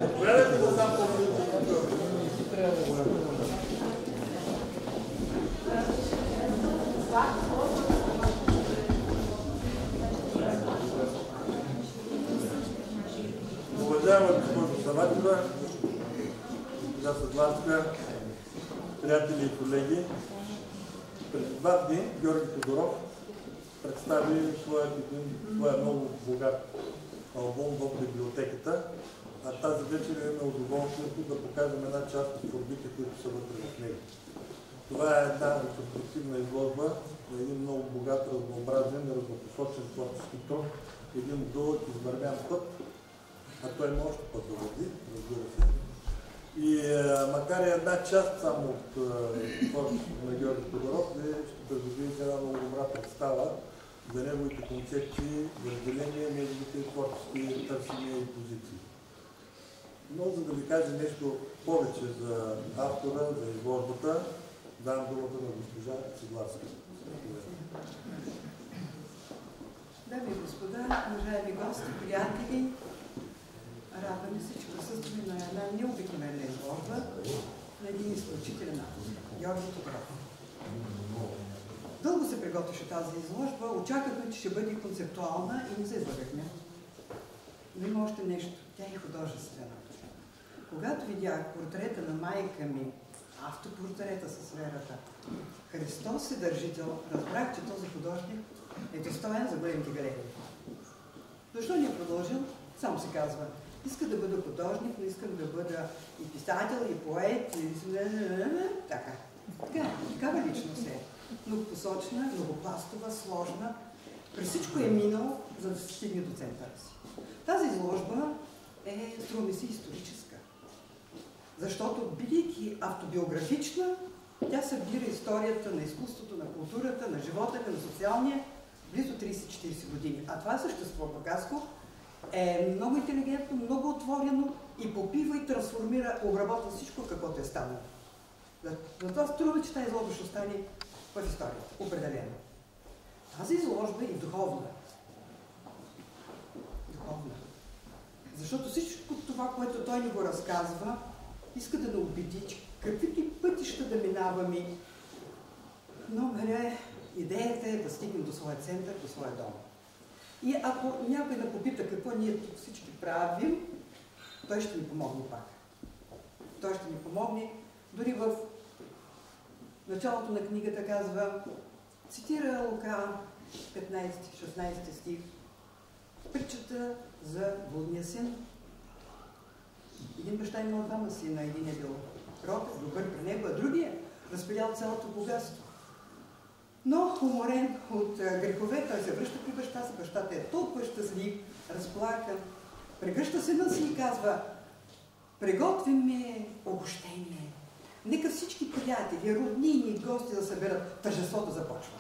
Уважаема госпожо Саватева, госпожа Съдланска, приятели и колеги, преди 2 дни Георги Тодоров представи своя много богат албум в библиотеката, а тази вечер имаме удоволствието да покажем една част от творбите, които са вътре в него. Това е една ретроспективна изложба на един много богат, разнообразен, разнопосочен творчески труд, един дълъг извървян път, а той има още път да върви, разбира се. И макар и една част само от творчеството на Георги Тодоров, ще придобиете една много добра представа за неговите концепции, разделения, неговите творчески търсения и позиции. Но за да ви кажа нещо повече за автора, за изложбата, давам думата на госпожа Седларска. Дами и господа, уважаеми гости, приятели, радваме се, че присъстваме на една необикновена изложба на един изключителен автор, Георги Тодоров. Дълго се приготвяше тази изложба, очаквахме, че ще бъде концептуална и не се излагахме. Но има още нещо, тя е художествена. Когато видях портрета на майка ми, автопортрета със сферата, Христос Съдържител, разбрах, че този художник е достоен за големите галерии. Защо не е продължил? Само се казва, иска да бъда художник, но искам да бъда и писател, и поет, и така. Такава личност е. Многопосочна, многопластова, сложна. През всичко е минал, за да се стигне до центъра си. Тази изложба е, струва ми се, историческа. Защото, бидейки автобиографична, тя събира историята на изкуството, на културата, на живота, на социалния, близо 30-40 години. А това същество, Бургаско, е много интелигентно, много отворено и попива и трансформира, обработва всичко, каквото е станало. Затова струва, че тази изложба ще остане в историята, определено. Тази изложба е духовна. Духовна. Защото всичко това, което той ни го разказва, иска да убеди, че каквито и пътища да минаваме, но идеята е да стигнем до своя център, до своя дом. И ако някой да попита какво ние тук всички правим, той ще ни помогне пак. Той ще ни помогне. Дори в началото на книгата казва, цитира Лука 15-16 стих, притчата за блудния син. Един баща имал 2 сина, един е бил кротък, добър при него, а другия разпилял цялото богатство. Но уморен от грехове, той се връща при баща си, бащата е толкова щастлив, разплакан. Прегръща сина си и казва, приготвяме обощение. Нека всички приятели, роднини, гости да съберат, тържеството започва.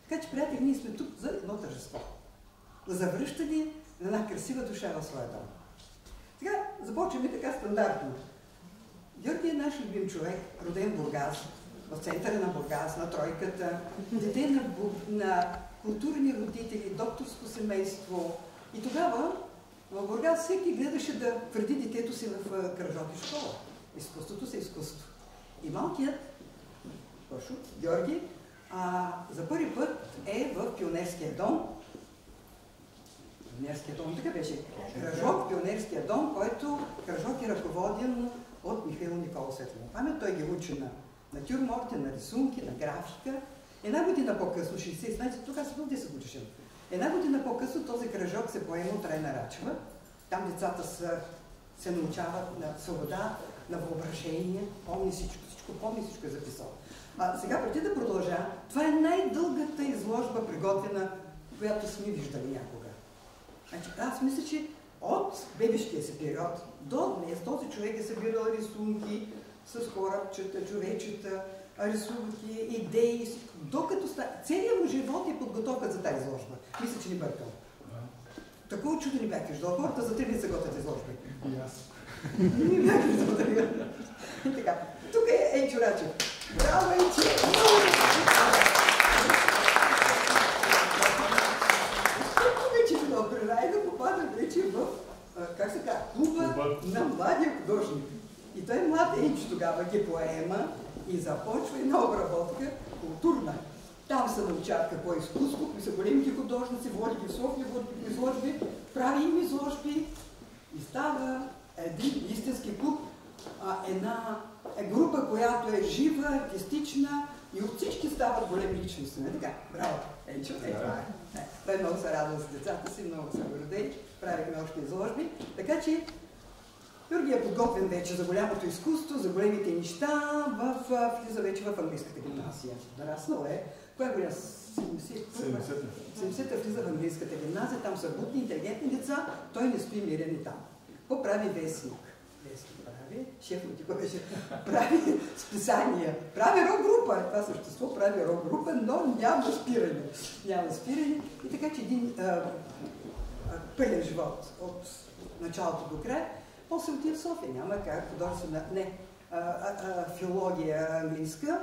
Така че, приятели, ние сме тук за едно тържество. За завръщане на една красива душа в своя дом. Сега започваме така стандартно. Георги е наш любим човек, роден в Бургас, в центъра на Бургас, на тройката, дете на културни родители, докторско семейство. И тогава в Бургас всеки гледаше да вреди детето си в кръжок и школа. Изкуството си изкуство. И малкият Георги за първи път е в пионерския дом. Пионерския дом, така беше. Кръжок, пионерския дом, който кръжок е ръководен от Михаил Никола Светлина памет. Той ги учи на натюрморти, на рисунки, на графика. Една година по-късно, 60, знаете, тук аз съм 10 годишен. Една година по-късно този кръжок се поема от Райна Рачева. Там децата се научават на свобода, на въображение, помни всичко помни, всичко е записал. Сега, преди да продължа, това е най-дългата изложба, приготвена, която сме виждали някога. Значи, аз мисля, че от бебешкия си период до днес този човек е събирал рисунки с корабчета, човечета, рисунки, идеи, докато целият му живот е подготовка за тази изложба. Мисля, че не бъркам. Такова чудо не бях виждал. Хората за 3 дни се готвят изложби. И аз. Не бях виждал така. Тук е Енчо Рачев. Браво, Енчо! Тук вече било при Райна, попадам вече в, как се казва, клуба на млади младия художник. И той млад Енчо тогава ги поема и започва една обработка културна. Там се научават какво е изкуство, кои са големите художници, води ги в София, води ги в изложби, прави им изложби и става един истински клуб, една група, която е жива, артистична и от всички стават големи личности. Не така? Браво! Енчо, това е. Той много се радва с децата си, много се гордей, правихме още изложби. Така че Георги е подготвен вече за голямото изкуство, за големите неща, влиза вече в английската гимназия. Нараснал е. Коя година? 70-та влиза в английската гимназия, там са будни, интелигентни деца, той не стои мирен и там. Какво прави вестник? Вестник прави, шеф му тихо беше, прави списания, прави рок-група, това същество прави рок-група, но няма спиране. Няма спиране и така че един пълен живот от началото до края. После отиде в София, няма как, художествена, филология английска.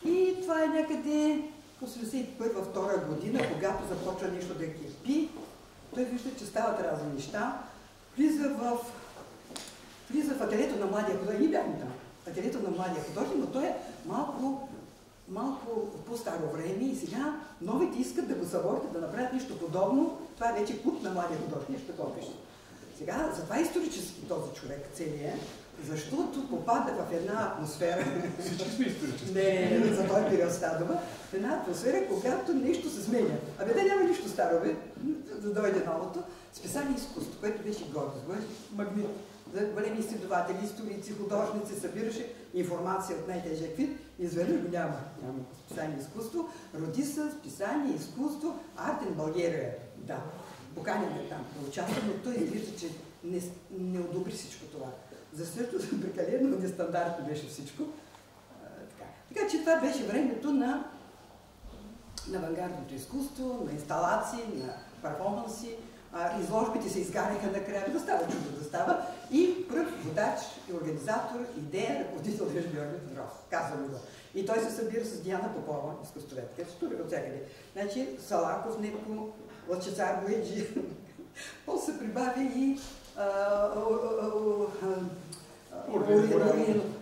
И това е някъде 81-2 година, когато започва нещо да кипи. Той вижда, че стават разни неща. Влиза в ателието на младия художник. Ние бяхме там. Ателието на младия художник, но той е малко по-старо време и сега новите искат да го съборят, да направят нещо подобно. Това е вече клуб на младия художник, нещо такова беше. Сега, затова исторически този човек целият, защото попада в една атмосфера. Всички сме исторически. Не, за този период става дума. В една атмосфера, когато нещо се сменя. Да няма нищо старо, да дойде новото. Списание изкуство, което беше гордост, беше магнит. За големи изследователи, историци, художници, събираше информация от най-тежък вид. Изведнъж го няма. Няма списание изкуство. Роди се списание изкуство, Артен България. Да. Поканен е там да участва, но той изглежда, че не одобри всичко това. Защото прекалено нестандартно беше всичко. Така че това беше времето на авангардното изкуство, на инсталации, на перформанси. Изложбите се изгаряха накрая, да става чудо, да става. И пръв водач и организатор, идея, ръководител беше Георги Тодоров. Казваме го. И той се събира с Диана Попова, изкуствоведка, от всякъде. Значи Салаков, Нетко, Лъчезар Бояджи. После се прибави и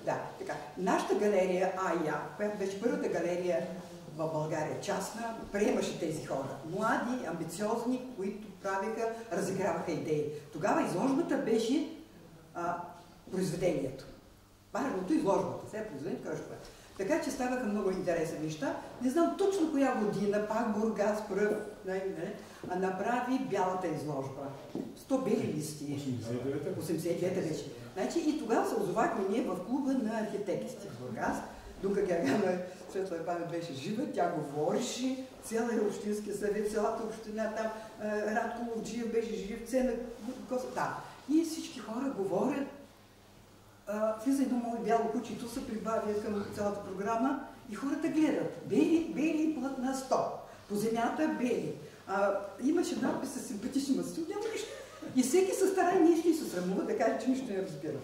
да, така. Нашата галерия АЯ, която беше първата галерия в България, частна, приемаше тези хора. Млади, амбициозни, които правиха, разиграваха идеи. Тогава изложбата беше произведението. Важното изложбата. Сега произведението, какво ще. Така че ставаха много интересни неща. Не знам точно коя година, пак Бургас пръв, направи бялата изложба. 100 бели листи. 89-та беше. Значи и тогава се озовахме ние в клуба на архитектите в Бургас. Дунка Гергана, светла памет, беше жива, тя говореше, целият общински съвет, цялата община там, Радко Ловджиев беше жив, Цена, да. И всички хора говорят. Влиза едно мое бяло куче и то се прибавя към цялата програма и хората гледат. Бели платна 100. По земята бели. Имаше надпис с симпатични мъстри, няма нищо. И всеки се старае нещо и се срамува да каже, че нищо не разбира.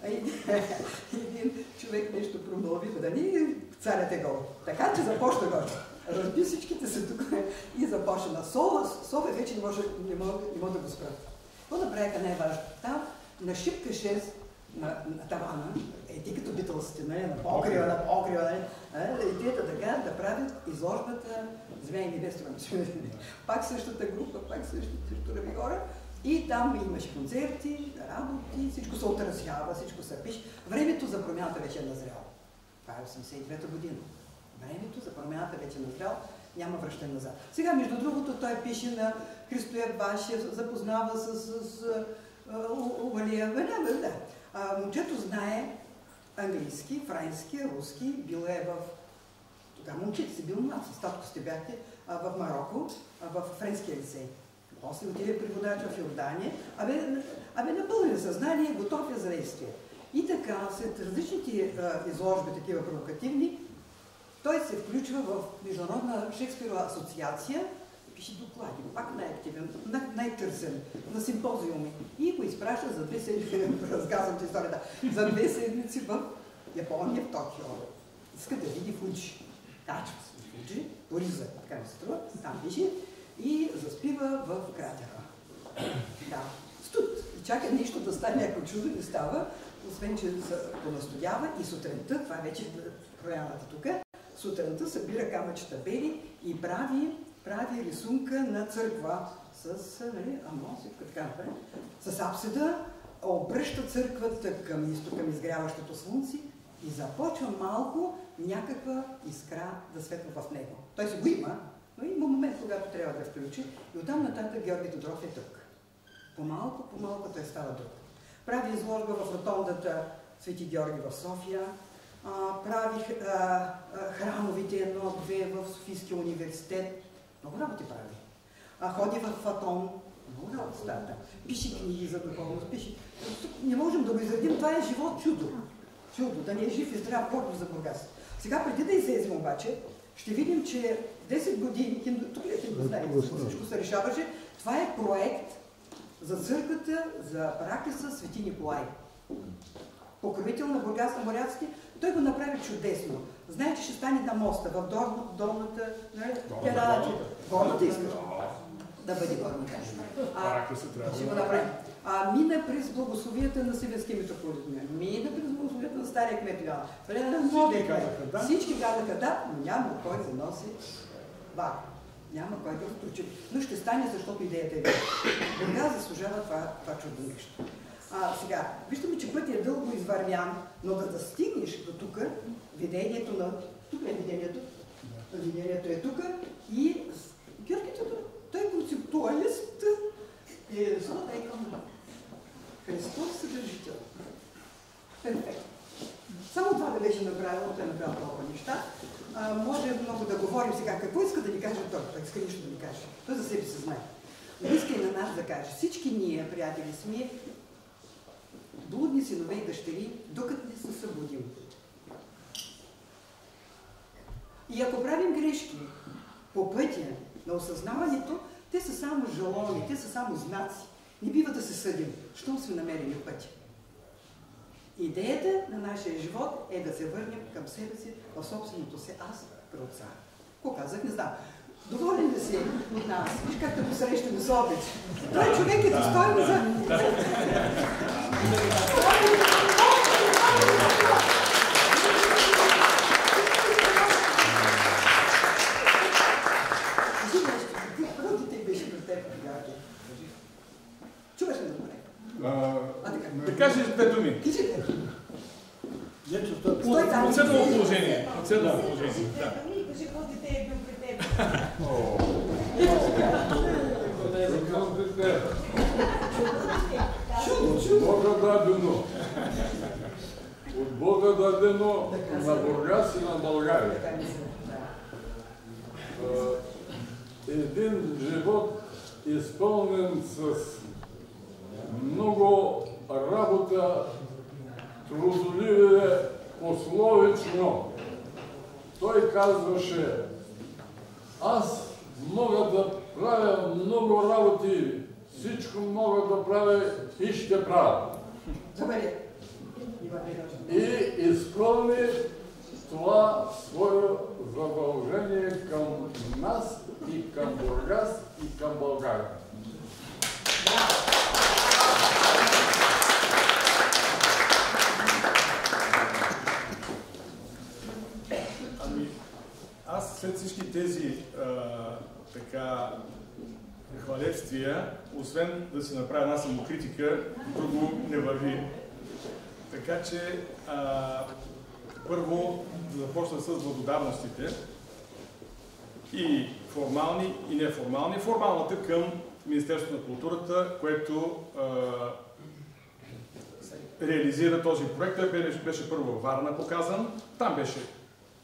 Един човек нещо промълви, да не царят е гол. Така че започна го. Разби всичките се тук и започна на София вече не може да го спрат. Какво направиха най-важно? Там на шипка 6 на тавана, ти като битълсите, на покрива, идеята така да правят изложбата Земя и небесно. Пак същата група, пак същите рави хора. И там имаше концерти, работи, всичко се отразява, всичко се пише. Времето за промяната вече е назряло. Това е 89-та година. Времето за промяната вече е назряло, няма връщане назад. Сега, между другото, той пише на Христоев Башев, запознава с Овалия. Момчето знае английски, френски, руски, бил е в... Тогава момчето си бил млад, с татко сте бяхте в Марокко, в френския лицей. После отиде преводач в Йордания, напълнен съзнание, готов е за действие. И така, след различните изложби, такива провокативни, той се включва в Международна Шекспирова асоциация, пише доклади, пак най-активен, най-търсен, на симпозиуми. И го изпраща за 2 седмици, разказвам историята, за 2 седмици в Япония, в Токио. Иска да види Фуджи. Качва се Фуджи, Пориза, така ми се струва, там пише, и заспива в кратера. Да, студ. И чака нещо да стане, ако чудо не става, освен че се понастоява и сутринта, това вече е проявата тук, сутринта събира камъчета бели и прави рисунка на църква с амон, така, с апсида, обръща църквата към изток, към изгряващото слънце и започва малко някаква искра да светва в него. Той се го има, но има момент, когато трябва да включи и оттам нататък Георги Тодоров е тук. По-малко той става друг. Прави изложба в ротондата Свети Георги в София, прави храмовите 1-2 в Софийския университет. Много работи прави. Ходи в Фатон. Много работи става. Пише книги за духовност. Не можем да го изредим. Това е живот чудо. Чудо. Да не е жив и здрав гордост за Бургас. Сега, преди да излезем обаче, ще видим, че 10 години, тук ли го знаете, всичко се решаваше, това е проект за църквата, за параклиса Свети Николай. Покровител на Бургас на моряците. Той го направи чудесно. Знае, че ще стане на моста, в долната... Горната искаш? Да бъде горната. Ще го направим. Мина през благословията на Сивенския митрополит. Мина през благословията на стария кмет Йоан. Всички казаха да, но няма кой да носи вар. Няма кой да втручи. Но ще стане, защото идеята е вече. Бургас заслужава това чудо нещо. Сега, виждаме, че пътят е дълго извървян, но да стигнеш до тук, видението на... Тук е видението. Видението е тук и Георги Тодоров, той е концептуалист и е към Христос съдържител. Перфектно. Само това да беше направил, той е направил толкова неща. Може много да говорим сега. Какво иска да ни каже той? Той иска нищо да ни каже. Той за себе се знае. Но иска и на нас да каже. Всички ние, приятели, сме блудни синове и дъщери, докато не се събудим. И ако правим грешки по пътя на осъзнаването, те са само жалони, те са само знаци. Не бива да се съдим, щом сме намерили пътя. Идеята на нашия живот е да се върнем към себе си, в собственото си аз при Отца. Какво казах, не знам. Доволен ли си от нас? Виж как да го срещаме с обич. Той човек е достоен за... Какво ти беше при теб, Георги? Чуваш ли добре? Да кажеш две думи. Отседнало положение. Отседнало положение. Кажи, какво дете е бил при теб? Бога дадено. От Бога дадено на Бургас и на България. Един живот изпълнен с много работа, трудоливе, пословично. Той казваше: аз мога да правя много работи, всичко мога да правя и ще правя. И изпълни това свое задължение към нас и към Бургас и към България. Аз след всички тези хвалебствия, освен да си направя една самокритика, друго не върви. Така че първо да започна с благодарностите, и формални, и неформални. Формалната към Министерството на културата, което реализира този проект. Той беше първо във Варна показан, там беше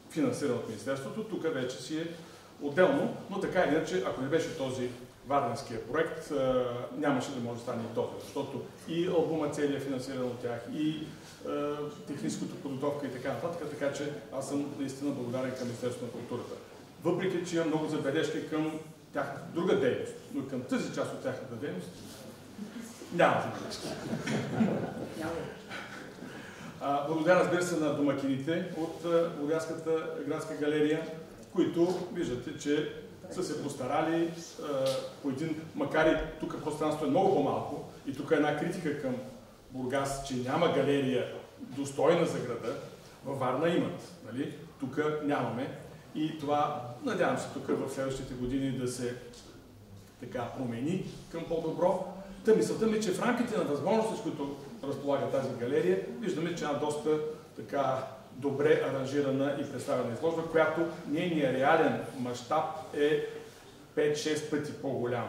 финансиран от Министерството, тук вече си е отделно, но така или иначе, ако не беше този варненския проект, нямаше да може да стане и този, защото и албума целия е финансиран от тях, и техническата подготовка и така нататък, така че аз съм наистина благодарен към Министерството на културата. Въпреки че имам много забележки към тяхната друга дейност, но към тази част от тяхната дейност няма забележки. Благодаря, разбира се, на домакините от Бургаската градска галерия, които виждате, че са се постарали по един, макар и тук пространство е много по-малко, и тук е една критика към Бургас, че няма галерия достойна за града, във Варна имат. Нали? Тук нямаме. И това, надявам се, тук в следващите години да се така промени към по-добро. Та мисълта ми, че в рамките на възможности, с които разполага тази галерия, виждаме, че една доста така добре аранжирана и представена изложба, която нейният реален мащаб е 5-6 пъти по-голям,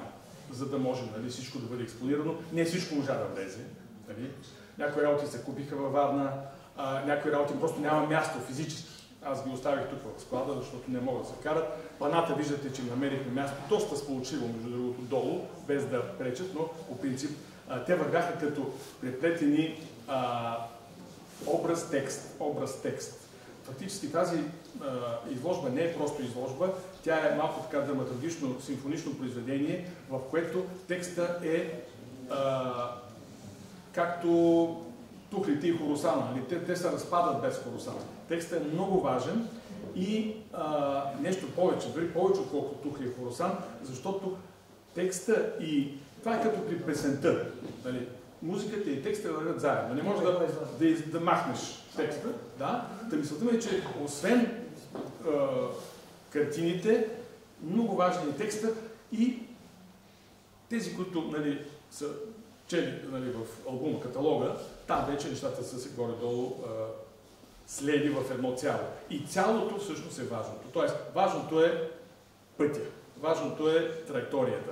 за да може, нали, всичко да бъде експонирано. Не всичко можа да влезе. Нали? Някои работи се купиха във Варна, някои работи просто няма място физически. Аз ги оставих тук в склада, защото не могат да се карат. Паната виждате, че намерихме място доста сполучливо, между другото, долу, без да пречат, но по принцип те вървяха като преплетени образ-текст. Фактически тази изложба не е просто изложба, тя е малко така драматургично, симфонично произведение, в което текста е както тухлите и хоросана. Нали? Те се разпадат без хоросана. Текстът е много важен и нещо повече, дори повече отколкото тухли и хоросан, защото текста и това е като при песента. Нали? Музиката и текста вървят заедно. Не може да махнеш текста. Да? Та мисълта ми е, че освен картините, много важен е текста и тези, които, нали, са чели, нали, в албума, каталога, там вече нещата са се горе-долу следи в едно цяло. И цялото всъщност е важното. Тоест, важното е пътя, важното е траекторията.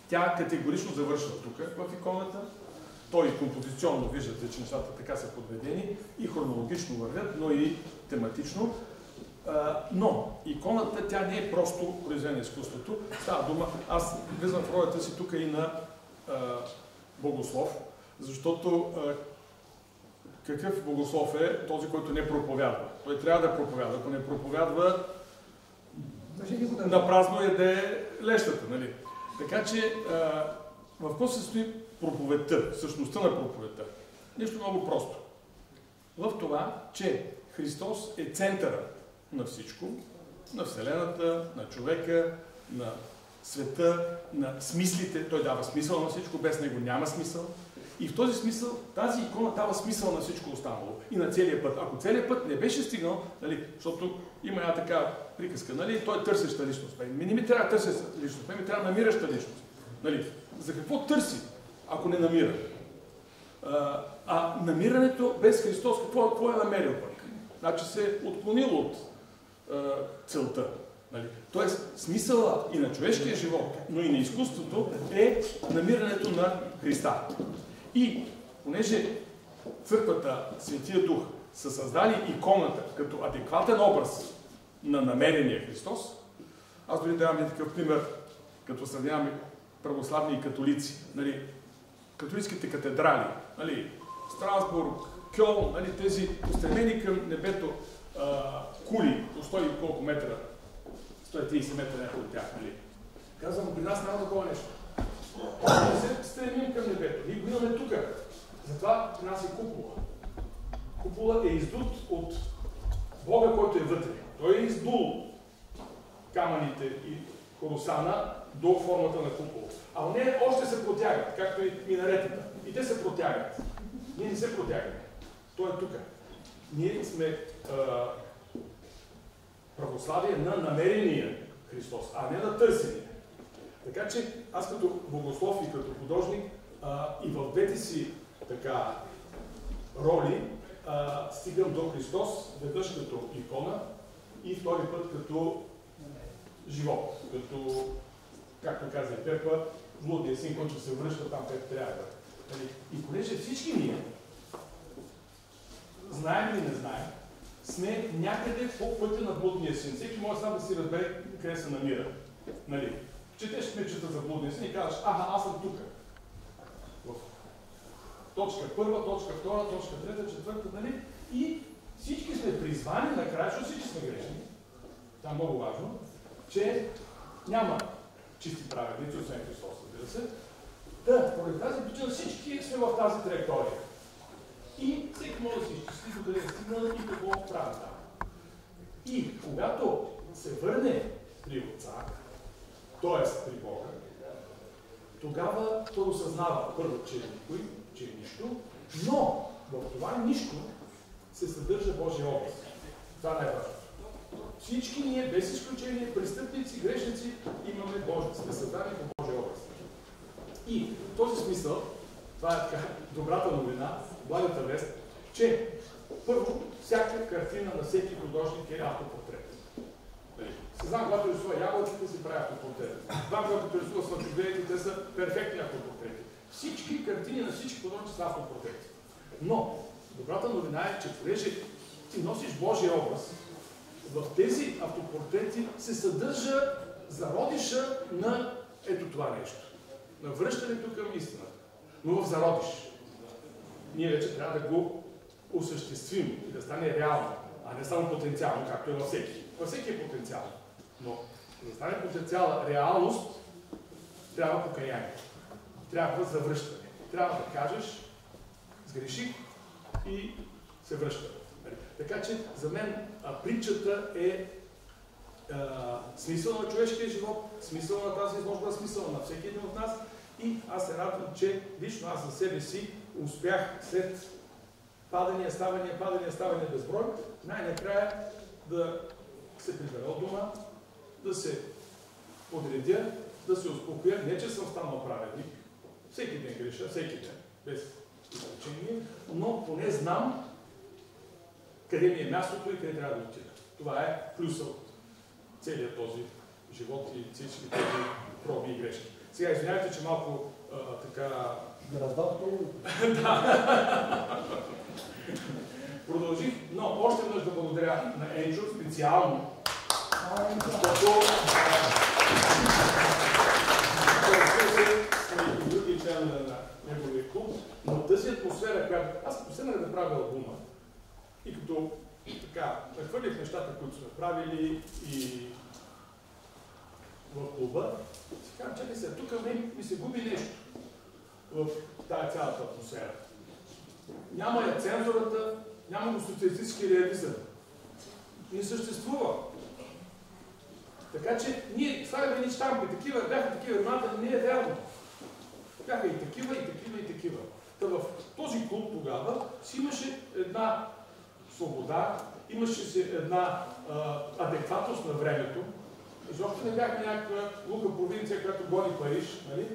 Тя категорично завършва тук в иконата. Той и композиционно виждате, че нещата така са подведени и хронологично вървят, но и тематично. Но иконата, тя не е просто произведение на изкуството. Става дума, аз влизам в ролята си тук и на богослов, защото какъв богослов е този, който не проповядва? Той трябва да проповядва. Ако не проповядва, напразно яде лещата, нали? Така че, в какво се състои проповедта, същността на проповедта? Нещо много просто. В това, че Христос е центъра на всичко, на Вселената, на човека, на света, на смислите. Той дава смисъл на всичко, без него няма смисъл. И в този смисъл, тази икона дава смисъл на всичко останало и на целия път. Ако целият път не беше стигнал, нали, защото има една така приказка, нали, той е търсеща личност. Не ми трябва търсеща личност, ми трябва намираща личност. Нали, за какво търси, ако не намира? Намирането без Христос, какво е намерил пък? Значи се е отклонил от целта. Нали? Тоест, смисъла и на човешкия живот, но и на изкуството е намирането на Христа. И понеже Църквата, Светия Дух са създали иконата като адекватен образ на намерения Христос, аз дори давам такъв пример, като сравняваме православни и католици. Нали? Католическите катедрали, нали? Страсбург, Кьолн, нали? Тези устремени към небето кули, по 100 колко метра, 130 метра някой от тях, нали? Казвам, при нас няма такова нещо. Не се стремим към небето. Ние го имаме тук. Затова при нас е купола. Купола е издут от Бога, който е вътре. Той е издул камъните и хоросана до формата на купола. А не още се протягат, както и минаретата. И те се протягат. Ние не се протягаме. Той е тук. Ние сме православие на намерения Христос, а не на търсения. Така че аз като богослов и като художник и в двете си така роли стигам до Христос, веднъж като икона и втори път като живот, като, както каза и Пепа, блудния син, който се връща там, където трябва. И понеже всички ние, знаем или не знаем, сме някъде по пътя на блудния син. Всеки може сам да си разбере къде се намира. Нали? Четеш притчата за блудния син и казваш, аз съм тук. В точка първа, точка втора, точка трета, четвърта, нали? И всички сме призвани накрая, защото всички сме грешни. Това е много важно, че няма чисти праведници, освен Христос, разбира се. Да, поради тази причина всички сме в тази траектория. И всеки може да се изчисли докъде е стигнал и какво прави там. И когато се върне при Отца, т.е. при Бога, тогава той осъзнава първо, че е никой, че е нищо, Но в това нищо се съдържа Божия образ. Това не е важно. Всички ние, без изключение, престъпници, грешници, имаме Божия, сме създани по Божия образ. И в този смисъл, това е така добрата новина, благата вест, че първо, всяка картина на всеки художник е автопортрет. Сезанн, когато рисува ябълките, си прави автопортрет. Това, когато рисува слънчогледите, те са перфектни автопортрети. Всички картини на всички художници са автопортрети. Но добрата новина е, че понеже ти носиш Божия образ, в тези автопортрети се съдържа зародиша на ето това нещо. На връщането към истината. Но в зародиш. Ние вече трябва да го осъществим и да стане реално, а не само потенциално, както е във всеки. Във всеки е потенциално. Но за да стане потенциала реалност, трябва покаяние. Трябва завръщане. Трябва да кажеш, сгреших и се връща. Така че за мен притчата е смисъл на човешкия живот, смисъл на тази изложба, смисъл на всеки един от нас. И аз се радвам, че лично аз за себе си успях след падания, ставания безброй, най-накрая да се прибера от дома, да се подредя, да се успокоя. Не, че съм станал праведник. Всеки ден греша, всеки ден, без изключение, но поне знам къде ми е мястото и къде трябва да отида. Това е плюсът от целият този живот и всички тези проби и грешки. Сега извинявайте, че малко така... Да. Продължих, но още веднъж да благодаря на Енчо специално, защото сме и други членове на неговия клуб, но тази атмосфера, която аз последнах да правя албума и като така прехвърлих нещата, които сме правили и в клуба, си казвам, чакай сега, тук ми се губи нещо в тая цялата атмосфера. Няма я цензурата, няма го социалистически реализъм. Не съществува. Така че ние слагаме ни щампи, бяха такива ремата, не е вярно. Бяха и такива, и такива, и такива. Та в този клуб тогава си имаше една свобода, имаше си една адекватност на времето. Изобщо не бяхме някаква лука провинция, която гони Париж, нали?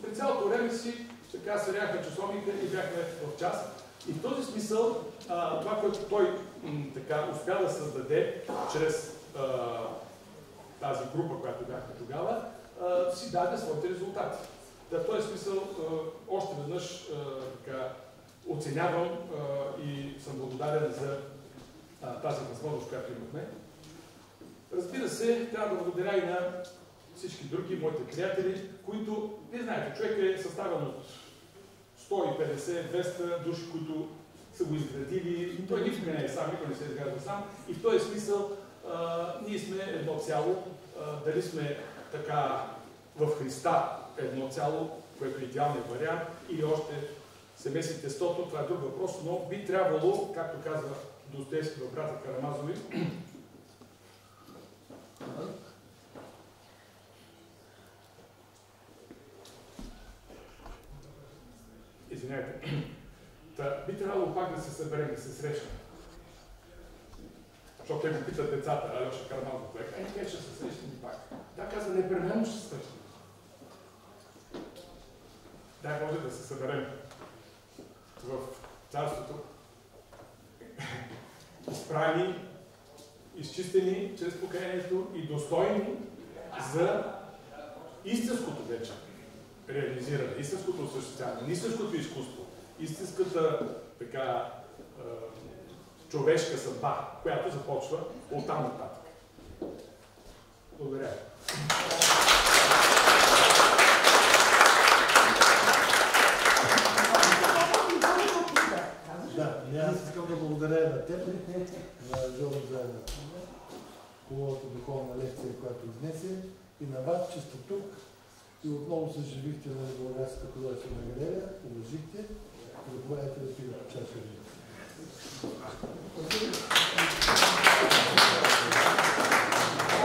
При цялото време си така се ряха часовника и бяхме в час. И в този смисъл, това, което той така успя да създаде чрез тази група, която бяхме тогава, си даде своите резултати. В този смисъл още веднъж така оценявам и съм благодарен за тази възможност, която имахме. Разбира се, трябва да благодаря и на всички други, моите приятели, които, вие знаете, човек е съставен от 150-200 души, които са го изградили. Той никога не е сам, никога не се изгражда сам. И в този смисъл ние сме едно цяло. Дали сме така в Христа едно цяло, което е идеалният вариант, или още се месите стото, това е друг въпрос, но би трябвало, както казва Достоевски в Брата Карамазови, извинявайте, би трябвало пак да се съберем, да се срещнем. Защото те го питат децата, Алеша Карамазов, те ще се срещнем пак. Да, каза, непременно ще се срещнем. Дай може да се съберем в царството, изправени, изчистени чрез покаянието и достойни за истинското вече реализиране, истинското осъществяване, истинското изкуство, истинската така човешка съдба, която започва оттам нататък. Благодаря. Да, аз искам да благодаря на теб, на Жоро за хубавата духовна лекция, която изнесе, и на вас, че сте тук и отново съживихте на Българската художествена галерия, уважихте и заповядайте да пиете чаша жив.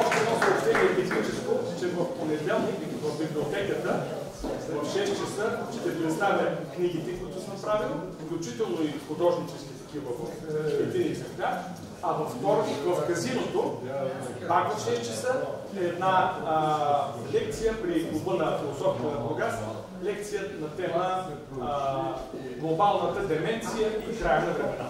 Още едно съобщение техническо, че в понеделник в библиотеката в 6 часа ще представя книгите, които са направил, включително и художнически такива в един екземпляр. А във вторник в казиното, пак в 6 часа, е една лекция при Клуба на философията на Бургас, лекция на тема глобалната деменция и края на времена.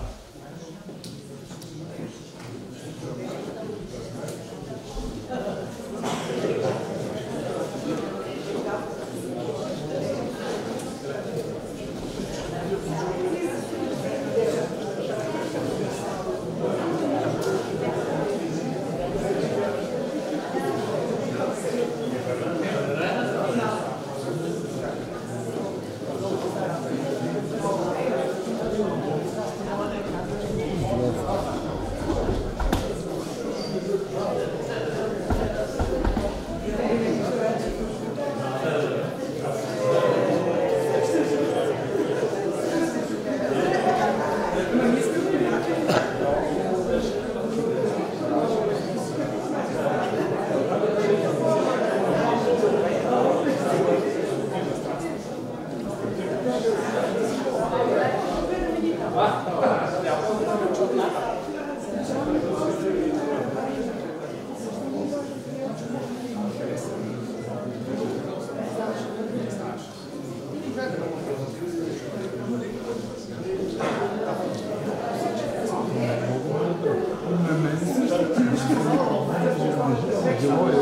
Живое.